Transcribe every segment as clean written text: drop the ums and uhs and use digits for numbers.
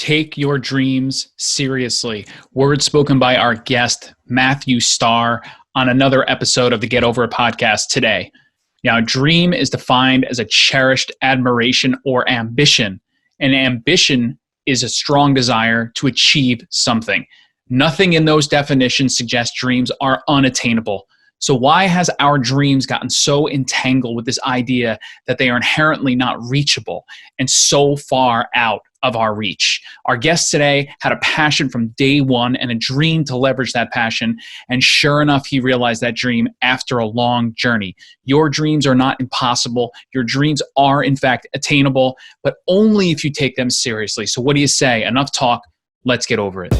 Take your dreams seriously. Words spoken by our guest, Matt Starr, on another episode of the Get Overit podcast today. Now, a dream is defined as a cherished admiration or ambition. And ambition is a strong desire to achieve something. Nothing in those definitions suggests dreams are unattainable. So why has our dreams gotten so entangled with this idea that they are inherently not reachable and so far out of our reach? Our guest today had a passion from day one and a dream to leverage that passion. And sure enough, he realized that dream after a long journey. Your dreams are not impossible. Your dreams are, in fact, attainable, but only if you take them seriously. So what do you say? Enough talk. Let's get over it.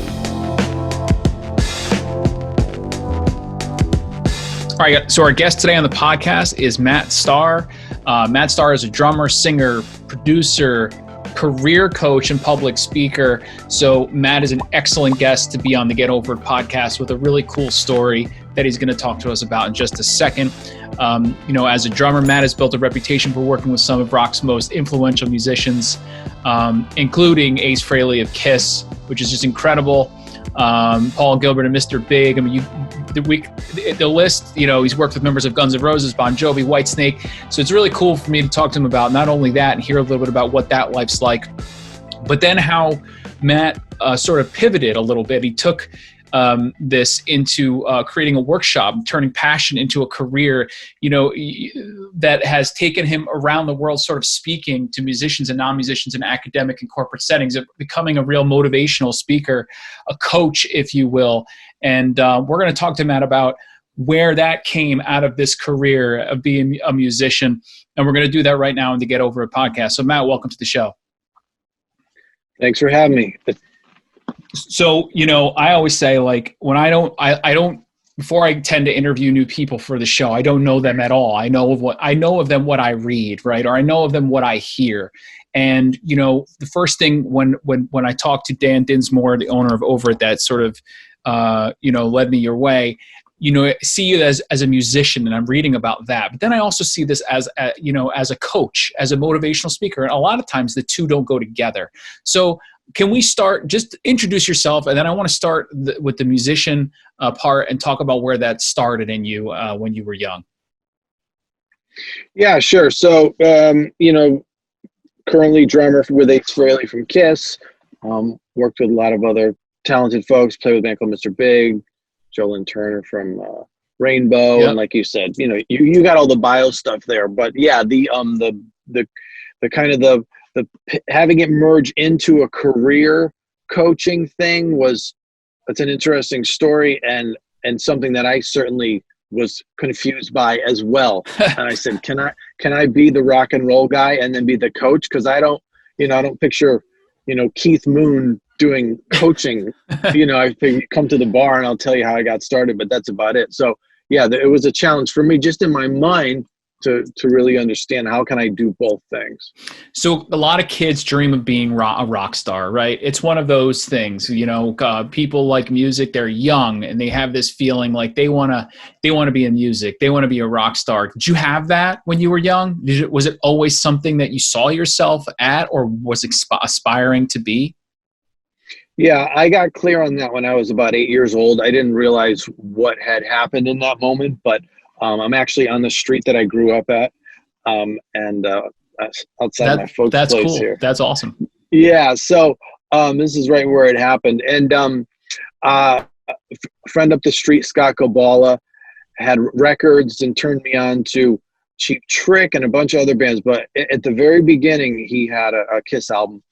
All right, so our guest today on the podcast is Matt Starr. Matt Starr is a drummer, singer, producer, career coach, and public speaker. So Matt is an excellent guest to be on the Get Overit podcast with a really cool story that he's going to talk to us about in just a second. As a drummer, Matt has built a reputation for working with some of rock's most influential musicians, including Ace Frehley of Kiss, which is just incredible. Paul Gilbert and Mr. Big. I mean, the list, he's worked with members of Guns N' Roses, Bon Jovi, Whitesnake. So it's really cool for me to talk to him about not only that and hear a little bit about what that life's like, but then how Matt sort of pivoted a little bit. He took this into creating a workshop, turning passion into a career, that has taken him around the world, sort of speaking to musicians and non-musicians in academic and corporate settings, of becoming a real motivational speaker, a coach, if you will. And we're going to talk to Matt about where that came out of this career of being a musician. And we're going to do that right now in the Get Overit podcast. So Matt, welcome to the show. Thanks for having me. So, I always say, like, when I don't, before I tend to interview new people for the show, I don't know them at all. I know of them what I read, right? Or I know of them what I hear. And, the first thing when I talked to Dan Dinsmore, the owner of Overit, that sort of, led me your way, I see you as a musician, and I'm reading about that. But then I also see this as a coach, as a motivational speaker. And a lot of times the two don't go together. So can we start, just introduce yourself, and then I want to start with the musician part and talk about where that started in you when you were young. Yeah, sure. So, currently drummer with Ace Frehley from Kiss, worked with a lot of other talented folks, played with a band called Mr. Big, Jolyn Turner from Rainbow. Yep. And like you said, you got all the bio stuff there, but yeah, the kind of the having it merge into a career coaching thing it's an interesting story and something that I certainly was confused by as well. And I said, can I be the rock and roll guy and then be the coach? Cause I don't picture, Keith Moon doing coaching. I think come to the bar and I'll tell you how I got started, but that's about it. So yeah, it was a challenge for me just in my mind to really understand how can I do both things. So a lot of kids dream of being a rock star, right? It's one of those things, people like music, they're young and they have this feeling like they want to be in music. They want to be a rock star. Did you have that when you were young? Was it always something that you saw yourself at, or was aspiring to be? Yeah, I got clear on that when I was about 8 years old. I didn't realize what had happened in that moment, but I'm actually on the street that I grew up at, and outside my folks' place cool. here. That's awesome. Yeah, so this is right where it happened. And a friend up the street, Scott Gabala, had records and turned me on to Cheap Trick and a bunch of other bands. But at the very beginning, he had a Kiss album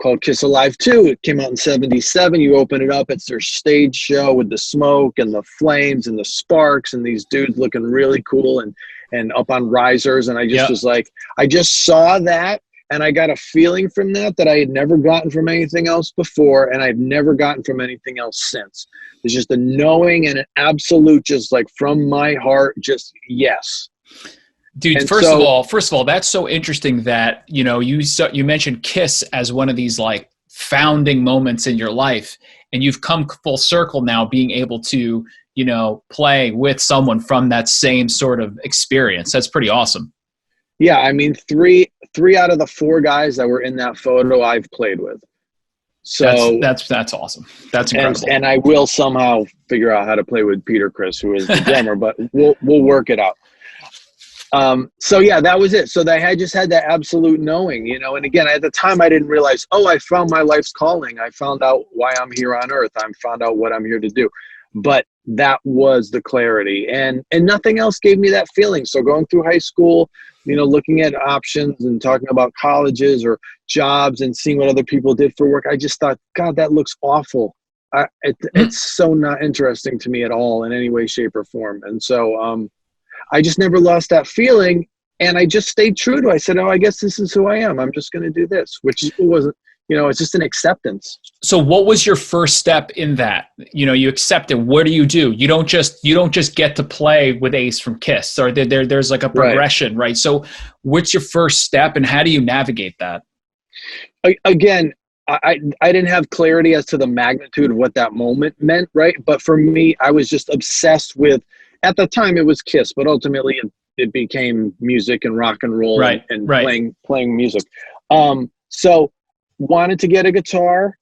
called Kiss Alive 2. It came out in 1977. You open it up, it's their stage show with the smoke and the flames and the sparks and these dudes looking really cool and up on risers. And I just was like, I just saw that and I got a feeling from that I had never gotten from anything else before, and I've never gotten from anything else since. It's just a knowing and an absolute, just like from my heart, just yes. Dude, and first of all, that's so interesting that, you mentioned Kiss as one of these like founding moments in your life, and you've come full circle now being able to, play with someone from that same sort of experience. That's pretty awesome. Yeah. I mean, three out of the four guys that were in that photo I've played with. So that's awesome. That's incredible. And I will somehow figure out how to play with Peter Criss, who is the drummer, but we'll work it out. So yeah, that was it. So I just had that absolute knowing, you know, and again, at the time I didn't realize, I found my life's calling. I found out why I'm here on earth. I found out what I'm here to do. But that was the clarity, and nothing else gave me that feeling. So going through high school, you know, looking at options and talking about colleges or jobs and seeing what other people did for work, I just thought, God, that looks awful. It's so not interesting to me at all in any way, shape, or form. And so I just never lost that feeling, and I just stayed true to it. I said, I guess this is who I am. I'm just going to do this, which wasn't, you know, it's just an acceptance. So what was your first step in that? You know, you accept it. What do? You don't just get to play with Ace from Kiss, or there's like a progression, right? So what's your first step, and how do you navigate that? Again, I didn't have clarity as to the magnitude of what that moment meant, right? But for me, I was just obsessed with, at the time it was Kiss, but ultimately it became music and rock and roll, and playing music. So wanted to get a guitar,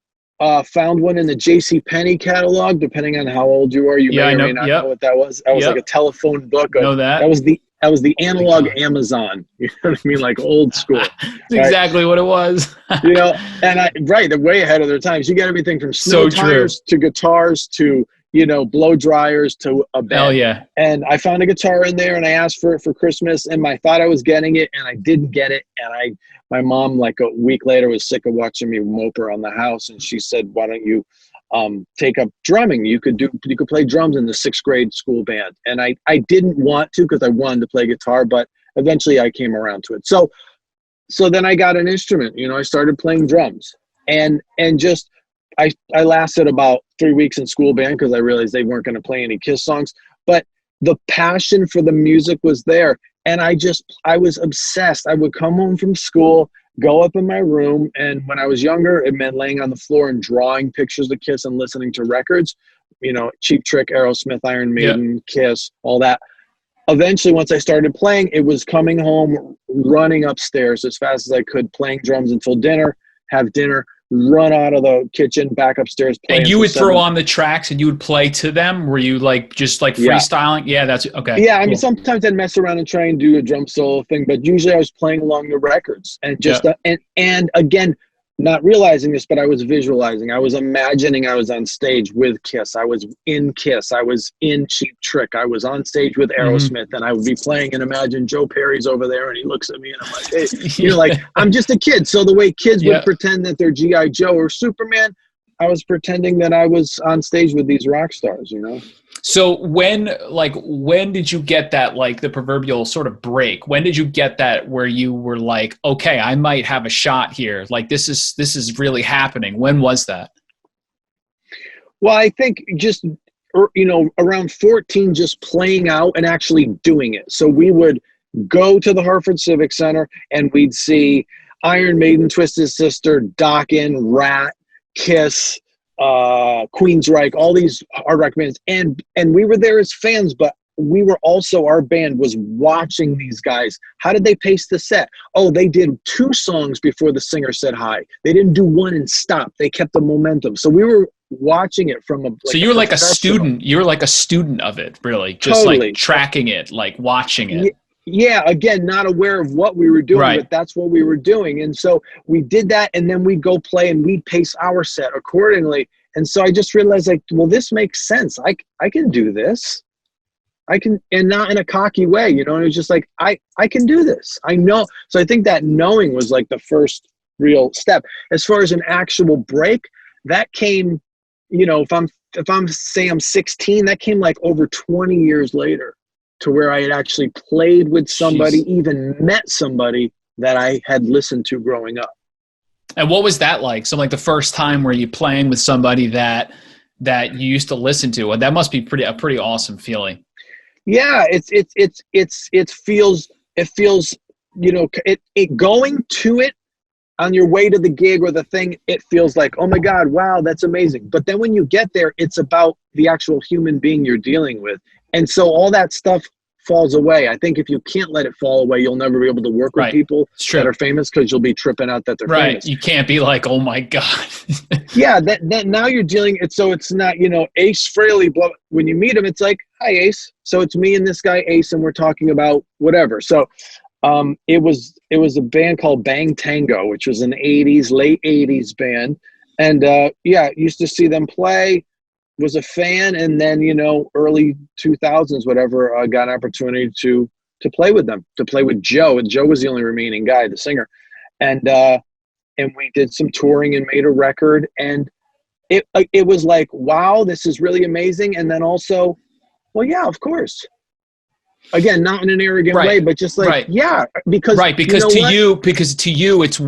found one in the JCPenney catalog. Depending on how old you are, you may or may not know what that was. That was like a telephone book. That was the analog Amazon. You know what I mean? Like old school. That's exactly what it was. You know, and they're way ahead of their times. You got everything from snow tires to guitars to, you know, blow dryers to a bed. Hell yeah. And I found a guitar in there, and I asked for it for Christmas, and I thought I was getting it, and I didn't get it. And my mom, like a week later, was sick of watching me mope around the house, and she said, why don't you take up drumming? You could play drums in the 6th grade school band. And I didn't want to, because I wanted to play guitar, but eventually I came around to it. So then I got an instrument. You know, I started playing drums, and just I lasted about 3 weeks in school band because I realized they weren't going to play any Kiss songs, but the passion for the music was there. And I was obsessed. I would come home from school, go up in my room, and when I was younger, it meant laying on the floor and drawing pictures of Kiss and listening to records, you know, Cheap Trick, Aerosmith, Iron Maiden, Kiss, all that. Eventually, once I started playing, it was coming home, running upstairs as fast as I could, playing drums until dinner, have dinner, run out of the kitchen, back upstairs. And you would throw on the tracks and you would play to them? Were you just freestyling? Yeah, that's okay. Yeah, I mean, sometimes I'd mess around and try and do a drum solo thing, but usually I was playing along the records and and again, not realizing this, but I was visualizing. I was imagining I was on stage with Kiss. I was in Kiss. I was in Cheap Trick. I was on stage with Aerosmith, and I would be playing and imagine Joe Perry's over there, and he looks at me, and I'm like, hey, you know, like, I'm just a kid. So the way kids would pretend that they're G.I. Joe or Superman, I was pretending that I was on stage with these rock stars, you know? So when did you get that, like, the proverbial sort of break? When did you get that where you were like, okay, I might have a shot here. Like, this is really happening. When was that? Well, I think just, you know, around 14, just playing out and actually doing it. So we would go to the Hartford Civic Center and we'd see Iron Maiden, Twisted Sister, Dokken, Rat, Kiss, Queensryche, all these hard rock bands, and we were there as fans, but we were also, our band was watching these guys. How did they pace the set? Oh, they did 2 songs before the singer said hi. They didn't do one and stop. They kept the momentum. So we were watching it from so you were like a student. You were like a student of it, really, just like tracking it, like watching it. Yeah, again, not aware of what we were doing, but that's what we were doing. And so we did that, and then we'd go play and we'd pace our set accordingly. And so I just realized, like, well, this makes sense. I can do this. I can, and not in a cocky way, you know, and it was just like, I can do this. I know. So I think that knowing was like the first real step. As far as an actual break, that came, you know, if I'm say I'm 16, that came like over 20 years later, to where I had actually played with somebody, even met somebody that I had listened to growing up. And what was that like? So like the first time where you playing with somebody that you used to listen to, and that must be a pretty awesome feeling. Yeah, it feels, you know, it going to it on your way to the gig or the thing, it feels like, oh my God, wow, that's amazing. But then when you get there, it's about the actual human being you're dealing with. And so all that stuff falls away. I think if you can't let it fall away, you'll never be able to work with people that are famous, because you'll be tripping out that they're famous. You can't be like, oh my God. Yeah, that now you're dealing it, so it's not, Ace Frehley, when you meet him, it's like, hi Ace. So it's me and this guy Ace, and we're talking about whatever. So it was a band called Bang Tango, which was an late 80s band. And used to see them play, was a fan, and then, early 2000s, whatever, got an opportunity to play with them, to play with Joe. And Joe was the only remaining guy, the singer. And we did some touring and made a record, and it was like, wow, this is really amazing. And then also, well, yeah, of course. Again, not in an arrogant way, but just like, yeah, because to you, it's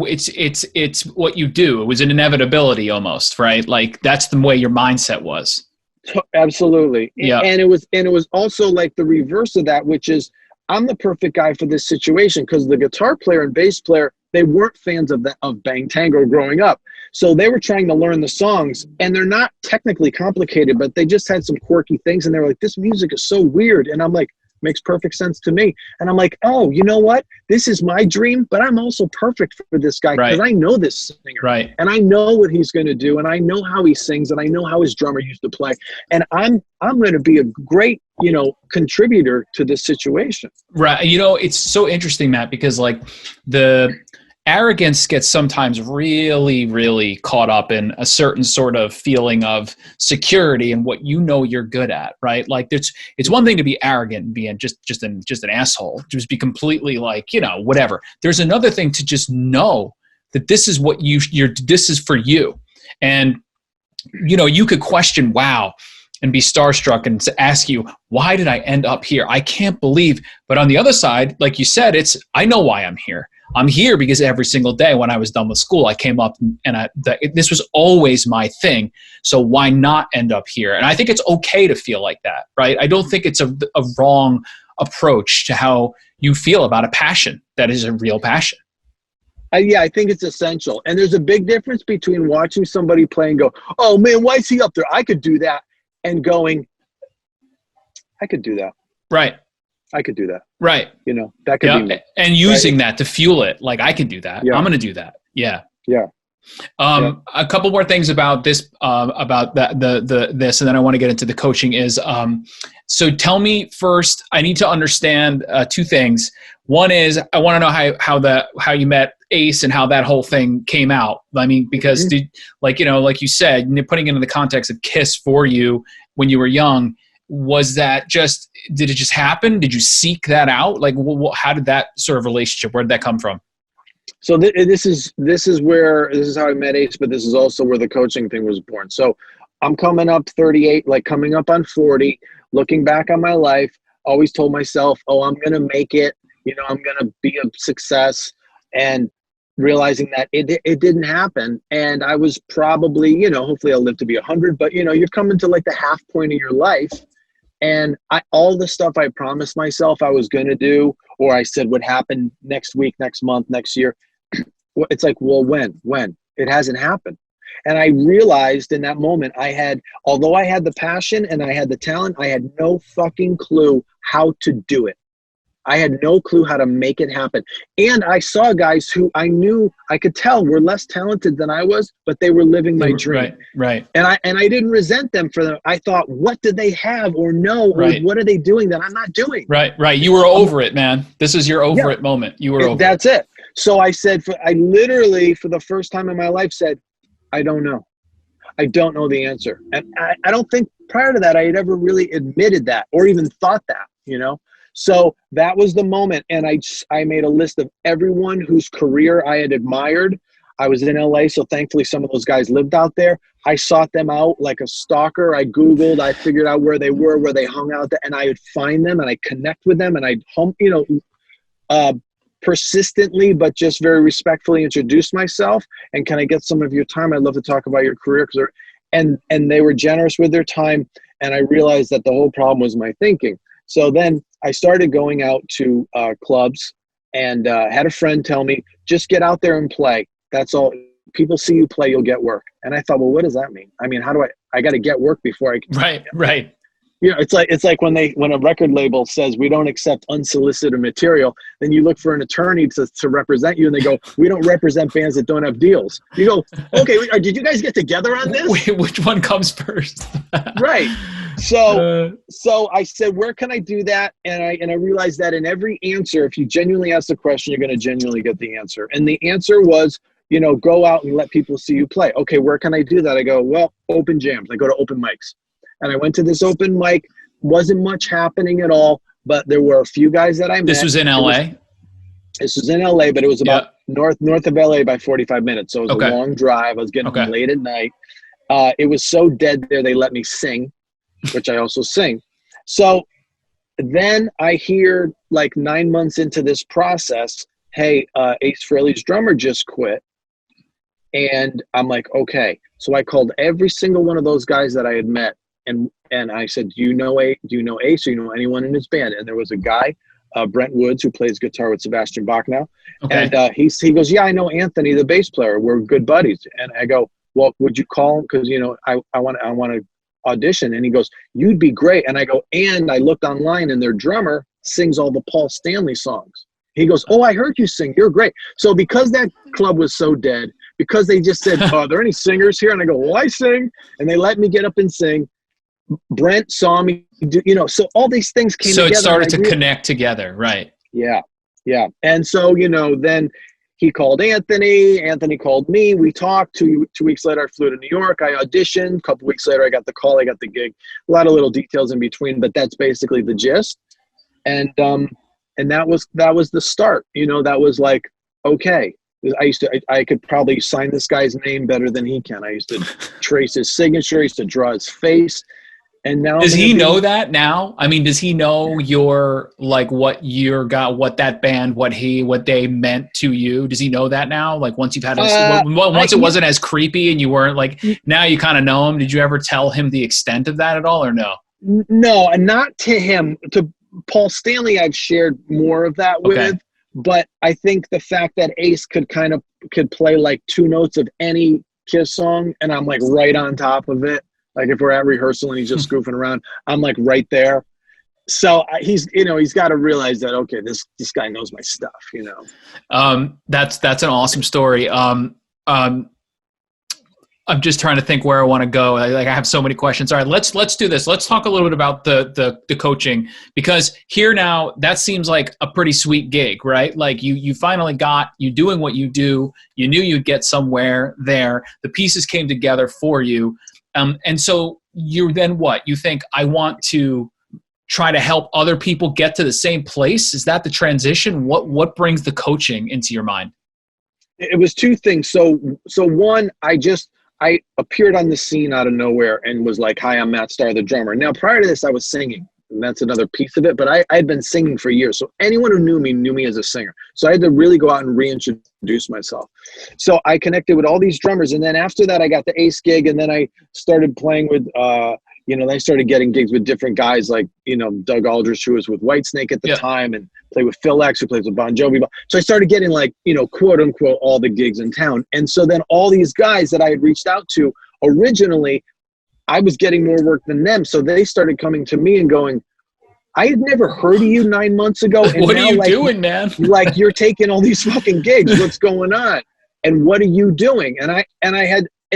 what you do. It was an inevitability almost, right? Like that's the way your mindset was. Absolutely. Yeah. And it was also like the reverse of that, which is, I'm the perfect guy for this situation, because the guitar player and bass player, they weren't fans of Bang Tango growing up. So they were trying to learn the songs, and they're not technically complicated, but they just had some quirky things, and they were like, this music is so weird. And I'm like, makes perfect sense to me. And I'm like, oh, you know what? This is my dream, but I'm also perfect for this guy, because I know this singer. Right. And I know what he's going to do, and I know how he sings, and I know how his drummer used to play. And I'm going to be a great, contributor to this situation. Right. It's so interesting, Matt, because like the arrogance gets sometimes really, really caught up in a certain sort of feeling of security and what you're good at, right? Like it's one thing to be arrogant and being just an asshole, just be completely like, whatever. There's another thing to just know that this is what this is for you. And, you could question, wow, and be starstruck and ask you, why did I end up here? I can't believe. But on the other side, like you said, I know why I'm here. I'm here because every single day when I was done with school, I came up and this was always my thing. So why not end up here? And I think it's okay to feel like that, right? I don't think it's a wrong approach to how you feel about a passion that is a real passion. Yeah, I think it's essential. And there's a big difference between watching somebody play and go, oh man, why is he up there? I could do that. And going, I could do that. Right. I could do that. Right. That could be me. And using that to fuel it. Like, I can do that. Yeah. I'm going to do that. Yeah. Yeah. A couple more things about this, about this, and then I want to get into the coaching is, so tell me first, I need to understand two things. One is I want to know how you met Ace and how that whole thing came out. I mean, because like you said, putting it in the context of KISS for you when you were young, did it just happen? Did you seek that out? Like, how did that sort of relationship, where did that come from? So this is how I met Ace, but this is also where the coaching thing was born. So I'm coming up 38, like coming up on 40, looking back on my life, always told myself, oh, I'm going to make it, I'm going to be a success, and realizing that it didn't happen. And I was probably, hopefully I'll live to be 100, but you're coming to like the half point of your life. And all the stuff I promised myself I was going to do, or I said would happen next week, next month, next year, it's like, well, when? It hasn't happened. And I realized in that moment although I had the passion and I had the talent, I had no fucking clue how to do it. I had no clue how to make it happen. And I saw guys who I knew, I could tell were less talented than I was, but they were living my dream. Right. And I didn't resent them for them. I thought, what did they have or know? Or what are they doing that I'm not doing? Right. You were over it, man. This is your Overit moment. You were over it. That's it. So I said, I literally, for the first time in my life, said, I don't know. I don't know the answer. And I don't think prior to that I had ever really admitted that or even thought that, So that was the moment. And I made a list of everyone whose career I had admired. I was in LA, so thankfully some of those guys lived out there. I sought them out like a stalker. I Googled, I figured out where they were, where they hung out, and I would find them and I'd connect with them, and I'd persistently, but just very respectfully introduce myself. And can I get some of your time? I'd love to talk about your career. And they were generous with their time. And I realized that the whole problem was my thinking. So then I started going out to clubs and had a friend tell me, just get out there and play. That's all. People see you play, you'll get work. And I thought, well, what does that mean? I mean, how do I got to get work before I can. Right. You know, it's like when a record label says we don't accept unsolicited material, then you look for an attorney to represent you, and they go, we don't represent bands that don't have deals. You go, okay, did you guys get together on this? Wait, which one comes first? Right. So I said, where can I do that? And I realized that in every answer, if you genuinely ask the question, you're going to genuinely get the answer. And the answer was, you know, go out and let people see you play. Okay, where can I do that? I go, well, open jams. I go to open mics. And I went to this open mic. Wasn't much happening at all, but there were a few guys that I met. This was in LA? This was in LA, but it was about north of LA by 45 minutes. So it was a long drive. I was getting home late at night. It was so dead there, they let me sing, which I also sing. So then I hear, like 9 months into this process, hey, Ace Frehley's drummer just quit. And I'm like, okay. So I called every single one of those guys that I had met. And I said, do you know Ace? Do you know anyone in his band? And there was a guy, Brent Woods, who plays guitar with Sebastian Bach now. Okay. And he goes, yeah, I know Anthony, the bass player. We're good buddies. And I go, well, would you call him? Because, you know, I want to audition. And he goes, you'd be great. And I go, and I looked online, and their drummer sings all the Paul Stanley songs. He goes, oh, I heard you sing. You're great. So because that club was so dead, because they just said, oh, are there any singers here? And I go, well, I sing. And they let me get up and sing. Brent saw me do, you know, so all these things came together. So it started to connect together, right? Yeah. Yeah. And so, you know, then he called Anthony. Anthony called me. We talked. Two weeks later, I flew to New York. I auditioned. A couple weeks later, I got the call. I got the gig. A lot of little details in between, but that's basically the gist. And that was the start. You know, that was like, okay. I could probably sign this guy's name better than he can. I used to trace his signature. I used to draw his face. And now does he know that now? I mean, does he know your, like, what that band, what they meant to you? Does he know that now? Like, once you've had once it wasn't as creepy and you weren't like, now you kind of know him. Did you ever tell him the extent of that at all, or no? No, and not to him. To Paul Stanley, I've shared more of that with. But I think the fact that Ace could play like two notes of any Kiss song, and I'm like right on top of it. Like if we're at rehearsal and he's just goofing around, I'm like right there. So he's got to realize that, okay, this guy knows my stuff, you know? That's an awesome story. I'm just trying to think where I want to go. I have so many questions. All right, let's do this. Let's talk a little bit about the coaching, because here now that seems like a pretty sweet gig, right? Like you finally you doing what you do. You knew you'd get somewhere there. The pieces came together for you. And so you're then what? You think, I want to try to help other people get to the same place? Is that the transition? What brings the coaching into your mind? It was two things. So one, I appeared on the scene out of nowhere and was like, hi, I'm Matt Starr, the drummer. Now, prior to this, I was singing, and that's another piece of it, but I had been singing for years. So anyone who knew me as a singer. So I had to really go out and reintroduce myself. So I connected with all these drummers, and then after that, I got the Ace gig, and then I started playing with, I started getting gigs with different guys like, Doug Aldrich, who was with Whitesnake at the time, and played with Phil X, who plays with Bon Jovi. So I started getting like, quote unquote, all the gigs in town. And so then all these guys that I had reached out to originally, I was getting more work than them. So they started coming to me and going, I had never heard of you 9 months ago. And what are you doing, man? Like, you're taking all these fucking gigs. What's going on? And what are you doing? And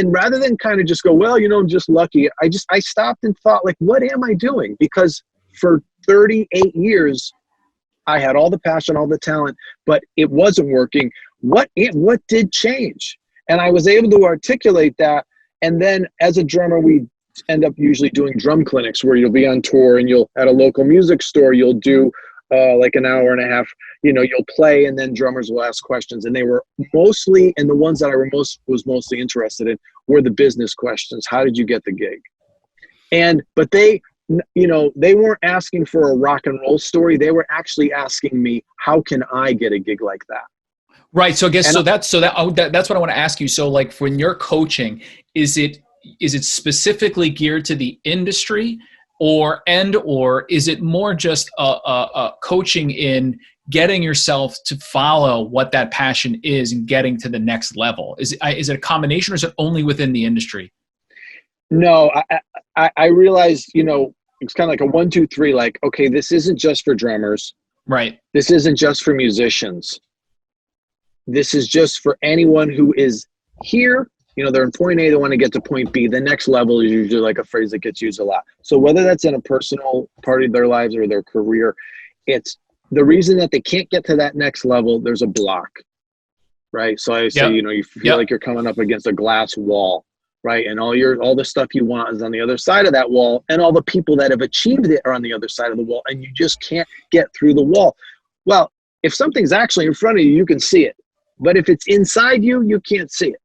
rather than kind of just go, well, I'm just lucky. I stopped and thought, like, what am I doing? Because for 38 years, I had all the passion, all the talent, but it wasn't working. What did change? And I was able to articulate that. And then as a drummer, we end up usually doing drum clinics where you'll be on tour and you'll, at a local music store, you'll do like an hour and a half, you'll play, and then drummers will ask questions. And they were mostly, and the ones that I was mostly interested in were the business questions. How did you get the gig? But they weren't asking for a rock and roll story. They were actually asking me, how can I get a gig like that? Right. So I guess, that's what I want to ask you. So like when you're coaching, is it specifically geared to the industry, or is it more just a coaching in getting yourself to follow what that passion is and getting to the next level? Is it a combination, or is it only within the industry? No, I realized, it's kind of like a 1, 2, 3, like, okay, this isn't just for drummers. Right. This isn't just for musicians. This is just for anyone who is here. You know, they're in point A, they want to get to point B. The next level is usually like a phrase that gets used a lot. So whether that's in a personal part of their lives or their career, it's the reason that they can't get to that next level, there's a block, right? So I say, you know, you feel like you're coming up against a glass wall, right? And all the stuff you want is on the other side of that wall, and all the people that have achieved it are on the other side of the wall, and you just can't get through the wall. Well, if something's actually in front of you, you can see it. But if it's inside you, you can't see it.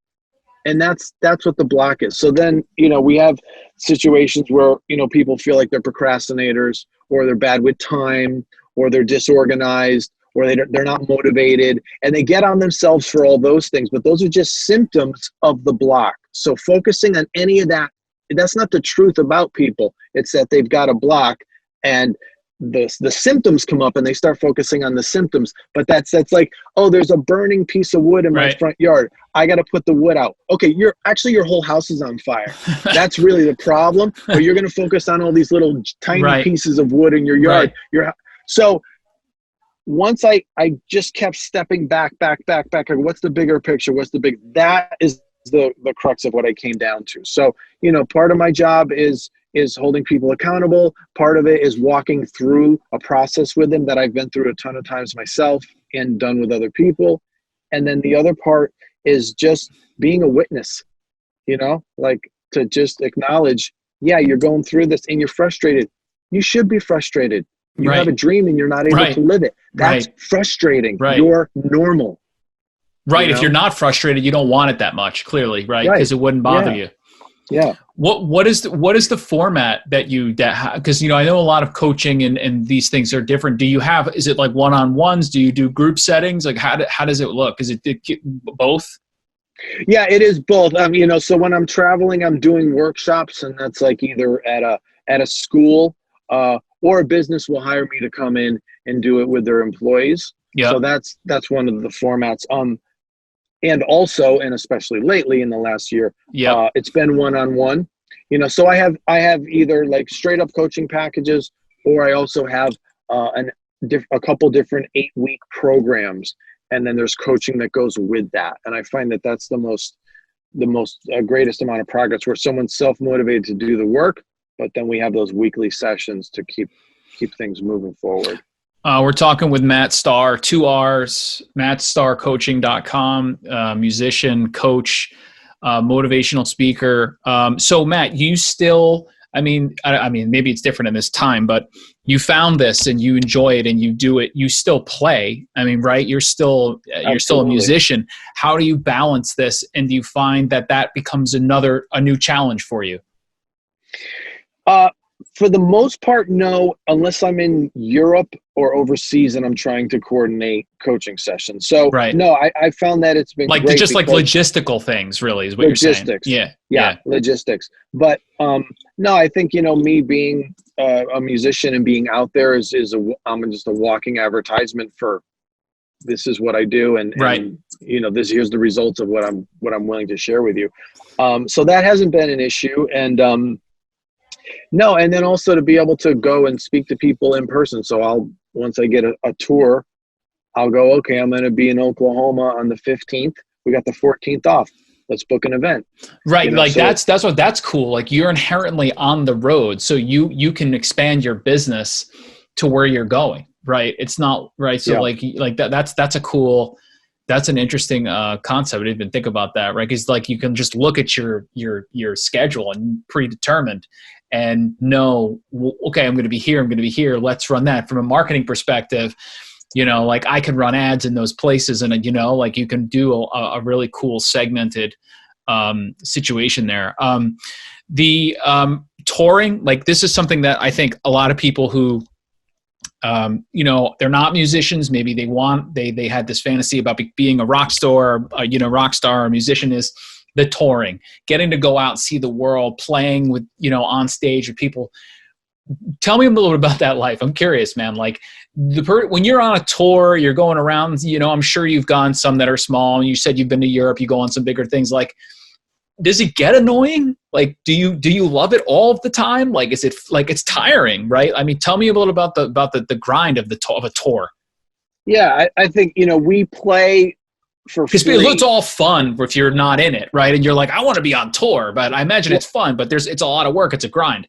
And that's what the block is. So then, you know, we have situations where, you know, people feel like they're procrastinators, or they're bad with time, or they're disorganized, or they're not motivated, and they get on themselves for all those things. But those are just symptoms of the block. So focusing on any of that, that's not the truth about people. It's that they've got a block, and the symptoms come up, and they start focusing on the symptoms. But that's like, oh, there's a burning piece of wood in my front yard. I got to put the wood out. Okay, your whole house is on fire. That's really the problem. Or you're going to focus on all these little tiny pieces of wood in your yard. So once I just kept stepping back. What's the bigger picture? That is the crux of what I came down to. So, you know, part of my job is holding people accountable. Part of it is walking through a process with them that I've been through a ton of times myself and done with other people. And then the other part is just being a witness, you know, like to just acknowledge, yeah, you're going through this and you're frustrated. You should be frustrated. You have a dream and you're not able to live it. That's frustrating. You're normal. Right. You know? If you're not frustrated, you don't want it that much, clearly, right? Because it wouldn't bother you. Yeah. What is the format that because, you know, I know a lot of coaching and these things are different. Is it like one-on-ones? Do you do group settings? Like how does it look? Is it both? Yeah, it is both. You know, so when I'm traveling, I'm doing workshops, and that's like either at a school, or a business will hire me to come in and do it with their employees. Yeah. So that's one of the formats. And also, and especially lately in the last year, it's been one-on-one. You know, so I have either like straight up coaching packages, or I also have a couple different 8-week programs, and then there's coaching that goes with that. And I find that that's the most greatest amount of progress, where someone's self-motivated to do the work, but then we have those weekly sessions to keep things moving forward. We're talking with Matt Starr, 2 R's, mattstarrcoaching.com, musician, coach, motivational speaker. So Matt, you still, I mean, maybe it's different in this time, but you found this and you enjoy it and you do it. You still play. I mean, right? You're still a musician. How do you balance this? And do you find that becomes a new challenge for you? For the most part, no, unless I'm in Europe or overseas and I'm trying to coordinate coaching sessions. So no, I found that it's been like great just like logistical things, really, is what you're saying. Yeah, logistics. But no, I think, you know, me being a musician and being out there I'm just a walking advertisement for this is what I do, and you know, here's the results of what I'm willing to share with you. So that hasn't been an issue, and no, and then also to be able to go and speak to people in person. So once I get a tour, I'll go, okay, I'm going to be in Oklahoma on the 15th. We got the 14th off. Let's book an event. Right. You know, like that's cool. Like you're inherently on the road, so you can expand your business to where you're going. Right. It's not right. So like that's a cool, that's an interesting concept. I didn't even think about that. Right. Because like you can just look at your schedule and predetermined and know, okay, I'm going to be here. Let's run that. From a marketing perspective, you know, like I can run ads in those places, and, you know, like you can do a really cool segmented situation there. The touring, like this is something that I think a lot of people who, you know, they're not musicians. Maybe they had this fantasy about being a rock star, or musician, is the touring, getting to go out and see the world, playing with, you know, on stage with people. Tell me a little bit about that life. I'm curious, man. Like when you're on a tour, you're going around, you know, I'm sure you've gone some that are small. You said you've been to Europe, you go on some bigger things. Like, does it get annoying? Like, do you love it all of the time? Like, is it like, it's tiring, right? I mean, tell me a little about the grind of a tour. Yeah, I think, we play for Because free. it's all fun if you're not in it, right? And you're like, I want to be on tour, but I imagine it's fun, but it's a lot of work. It's a grind.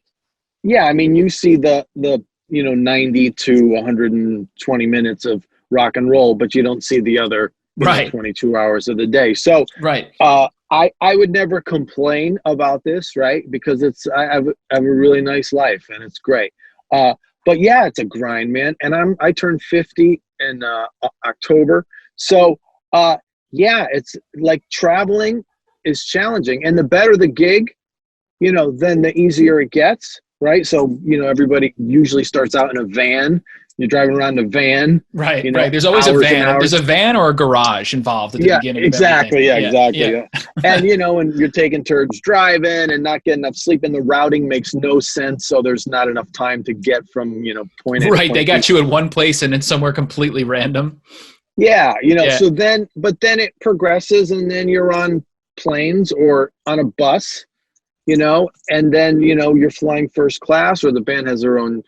Yeah, I mean, you see the 90 to 120 minutes of rock and roll, but you don't see the other 22 hours of the day. So right. I would never complain about this, right? Because I have a really nice life and it's great. But yeah, it's a grind, man. And I turned 50 in October. So yeah, it's like traveling is challenging. And the better the gig, then the easier it gets, right? So, everybody usually starts out in a van. You're driving around in a van. Right, right. There's always a van. There's a van or a garage involved at the beginning exactly, of everything. Yeah. And, and you're taking turns driving and not getting enough sleep, and the routing makes no sense, so there's not enough time to get from, point A to point They got B. you in one place and then somewhere completely random. Yeah, so then it progresses, and then you're on planes or on a bus, and then, you're flying first class, or the band has their own,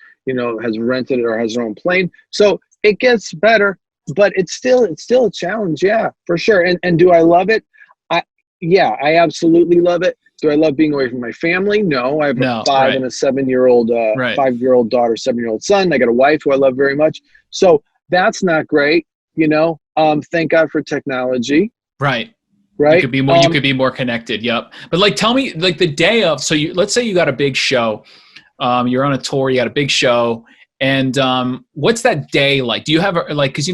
has rented it or has their own plane. So it gets better, but it's still a challenge. Yeah, for sure. And do I love it? I absolutely love it. Do I love being away from my family? No, I have a 5 and a 7-year-old, 5-year-old daughter, 7-year-old son. I got a wife who I love very much. So that's not great. Thank God for technology. Right. Right. You could be more connected. Yep. But like, tell me, like the day of, so let's say you got a big show, you're on a tour, you got a big show, and what's that day like? Do you have because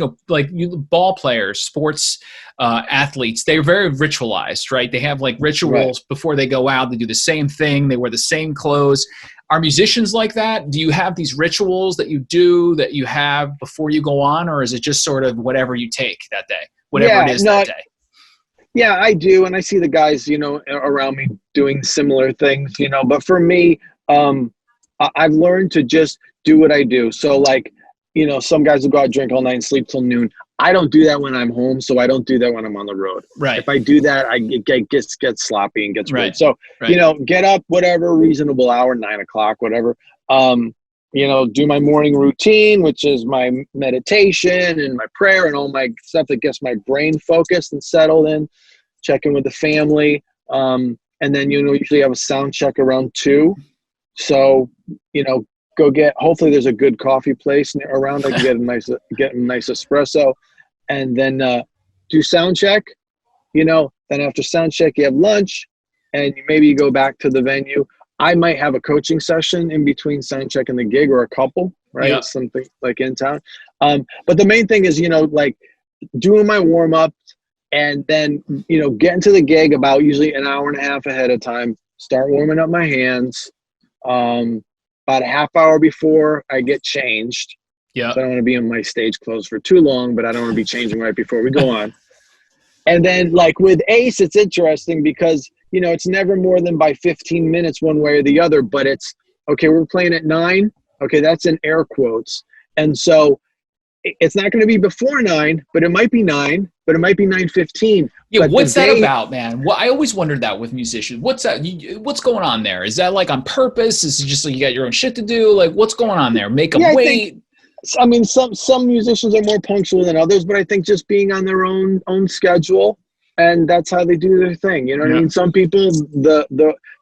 ball players, sports athletes, they're very ritualized, right? They have like rituals before they go out. They do the same thing. They wear the same clothes. Are musicians like that? Do you have these rituals that you have before you go on, or is it just sort of whatever you take that day, whatever it is that day? Yeah, I do. And I see the guys, around me doing similar things, but for me, I've learned to just do what I do. So like, some guys will go out, drink all night and sleep till noon. I don't do that when I'm home. So I don't do that when I'm on the road. Right. If I do that, it gets sloppy and gets weird. So, get up, whatever, reasonable hour, 9 o'clock, whatever. Do my morning routine, which is my meditation and my prayer and all my stuff that gets my brain focused and settled in, check in with the family. And then, usually have a sound check around 2. So, hopefully there's a good coffee place around. I can get a nice espresso, and then do sound check, then after sound check, you have lunch, and maybe you go back to the venue. I might have a coaching session in between sound check and the gig, or a couple, right? Yeah. Something like in town. But the main thing is, like doing my warm up, and then, getting to the gig about usually an hour and a half ahead of time, start warming up my hands. About a half hour before I get changed. Yeah. So I don't want to be in my stage clothes for too long, but I don't want to be changing right before we go on. And then like with Ace, it's interesting because, it's never more than by 15 minutes one way or the other, but it's, okay, we're playing at 9. Okay, that's in air quotes. And so it's not going to be before 9, but it might be 9, but it might be 9:15. Yeah, but what's that about, man? Well, I always wondered that with musicians. What's that? What's going on there? Is that like on purpose? Is it just like you got your own shit to do? Like, what's going on there? Make them wait? Some musicians are more punctual than others, but I think just being on their own schedule, and that's how they do their thing. You know what I mean? Some people,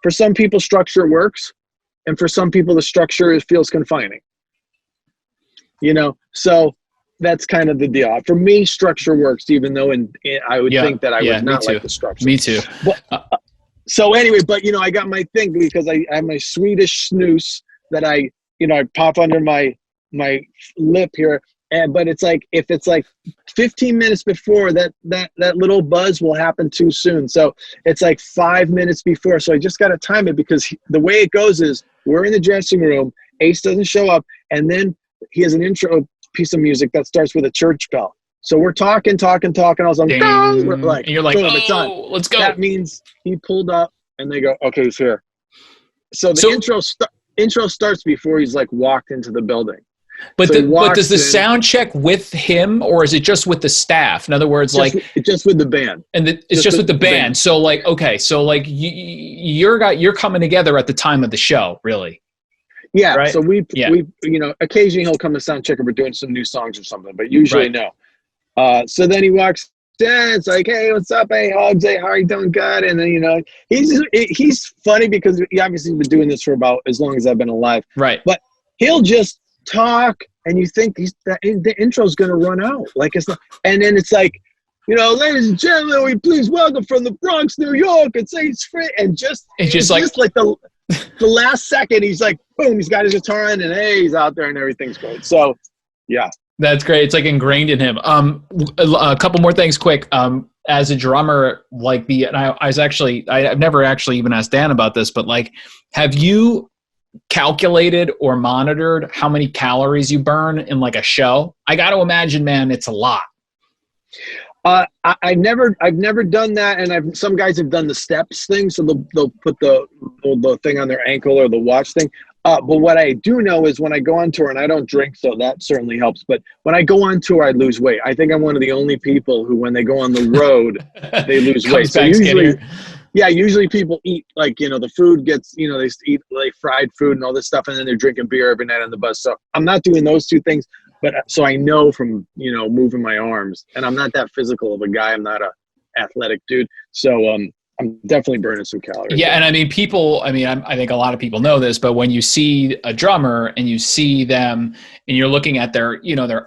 for some people, structure works, and for some people, the structure feels confining. So that's kind of the deal. For me, structure works, even though I would think that I would not like the structure. Me too. But, so anyway, but I got my thing because I have my Swedish snooze that I pop under my lip here. But it's like, if it's like 15 minutes before, that little buzz will happen too soon. So it's like 5 minutes before. So I just got to time it, because the way it goes is we're in the dressing room, Ace doesn't show up, and then he has an intro piece of music that starts with a church bell. So we're talking. I was like, we're like, and you're like, it's done. Let's go. That means he pulled up, and they go, okay, he's here. So the intro starts before he's like walked into the building. But So but does the in, sound check with him, or is it just with the staff? In other words, just with the band, and it's just with the band. So like, okay, so like you're coming together at the time of the show, really. Yeah. Right? So we occasionally he'll come to sound check if we're doing some new songs or something, but usually no. So then he walks in, it's like, hey, what's up? Hey, hugs. Hey, how are you doing? Good. And then, he's funny because he obviously been doing this for about as long as I've been alive. Right. But he'll just talk and you think the intro's going to run out. Like it's not, and then it's like, ladies and gentlemen, we please welcome from the Bronx, New York. It's Ace Frehley. And it's just like the last second, he's like, boom, he's got his guitar in and hey, he's out there and everything's good. So, yeah. That's great. It's like ingrained in him. A couple more things quick. As a drummer, I've never actually even asked Dan about this, but like, have you calculated or monitored how many calories you burn in like a show? I got to imagine, man, it's a lot. I've never done that, and some guys have done the steps thing, so they'll put the thing on their ankle or the watch thing. But what I do know is when I go on tour, and I don't drink, so that certainly helps. But when I go on tour, I lose weight. I think I'm one of the only people who, when they go on the road, they lose weight. So usually people eat the food gets they eat like fried food and all this stuff, and then they're drinking beer every night on the bus. So I'm not doing those two things. But so I know from, moving my arms, and I'm not that physical of a guy. I'm not a athletic dude. So I'm definitely burning some calories. Yeah. And I mean, I think a lot of people know this, but when you see a drummer and you see them and you're looking at their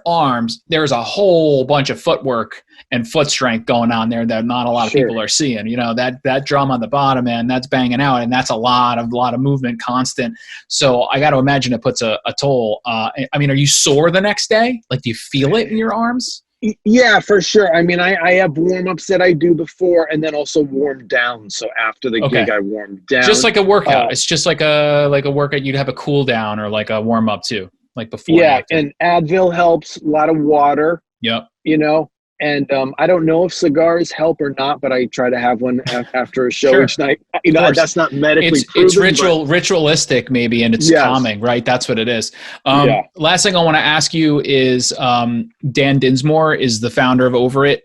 arms, there's a whole bunch of footwork and foot strength going on there that not a lot of people are seeing. That drum on the bottom, man, that's banging out, and that's a lot of movement, constant. So I got to imagine it puts a toll. I mean, are you sore the next day? Like, do you feel it in your arms? Yeah, for sure. I mean, I have warm-ups that I do before and then also warm down. So after the gig, I warm down. Just like a workout. It's just like a workout. You'd have a cool down or like a warm-up too, like before. Yeah, and Advil helps. A lot of water. Yep. And I don't know if cigars help or not, but I try to have one after a show each night. That's not medically proven. It's ritualistic maybe, and it's calming, right? That's what it is. Last thing I want to ask you is Dan Dinsmore is the founder of Overit.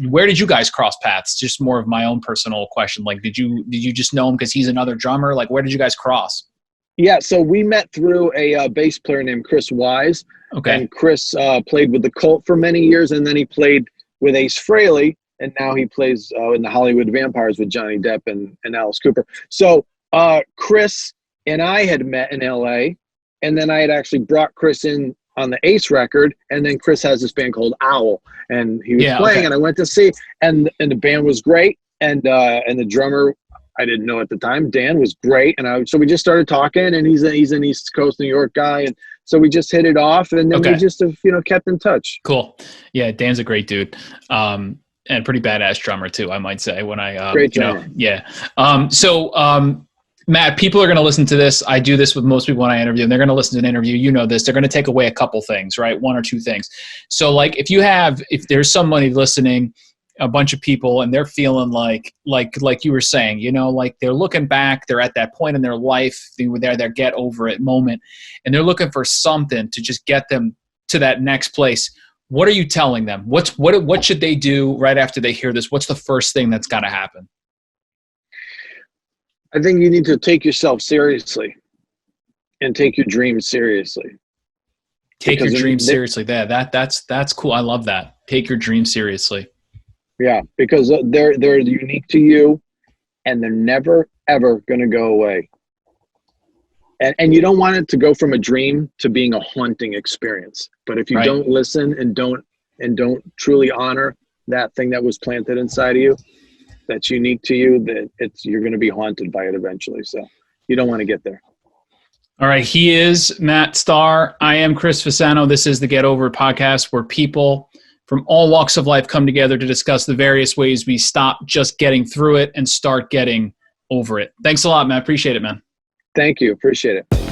Where did you guys cross paths? Just more of my own personal question. Like, did you just know him because he's another drummer? Like, where did you guys cross? Yeah, so we met through a bass player named Chris Wise. Okay. And Chris played with the Cult for many years, and then he played with Ace Frehley, and now he plays in the Hollywood Vampires with Johnny Depp and Alice Cooper. So Chris and I had met in L.A., and then I had actually brought Chris in on the Ace record, and then Chris has this band called Owl, and he was playing, and I went to see, and the band was great, and the drummer, I didn't know at the time, Dan, was great, and so we just started talking, and he's an East Coast New York guy, and so we just hit it off, and then we just have kept in touch. Cool. Yeah, Dan's a great dude, and pretty badass drummer too, I might say. When I great drummer. Matt, people are going to listen to this. I do this with most people when I interview them. They're going to listen to an interview. You know this. They're going to take away a couple things, right? One or two things. So like if there's somebody listening, a bunch of people, and they're feeling like you were saying, like they're looking back, they're at that point in their life, they were their get over it moment, and they're looking for something to just get them to that next place. What are you telling them? What should they do right after they hear this? What's the first thing that's got to happen? I think you need to take yourself seriously and take your dreams seriously. Take your dreams seriously. That's cool. I love that. Take your dreams seriously. Yeah, because they're unique to you, and they're never ever going to go away. And you don't want it to go from a dream to being a haunting experience. But if you don't listen and don't truly honor that thing that was planted inside of you, that's unique to you, that you're going to be haunted by it eventually. So you don't want to get there. All right. He is Matt Starr. I am Chris Fasano. This is the Get Overit podcast, where people from all walks of life come together to discuss the various ways we stop just getting through it and start getting over it. Thanks a lot, man. Appreciate it, man. Thank you. Appreciate it.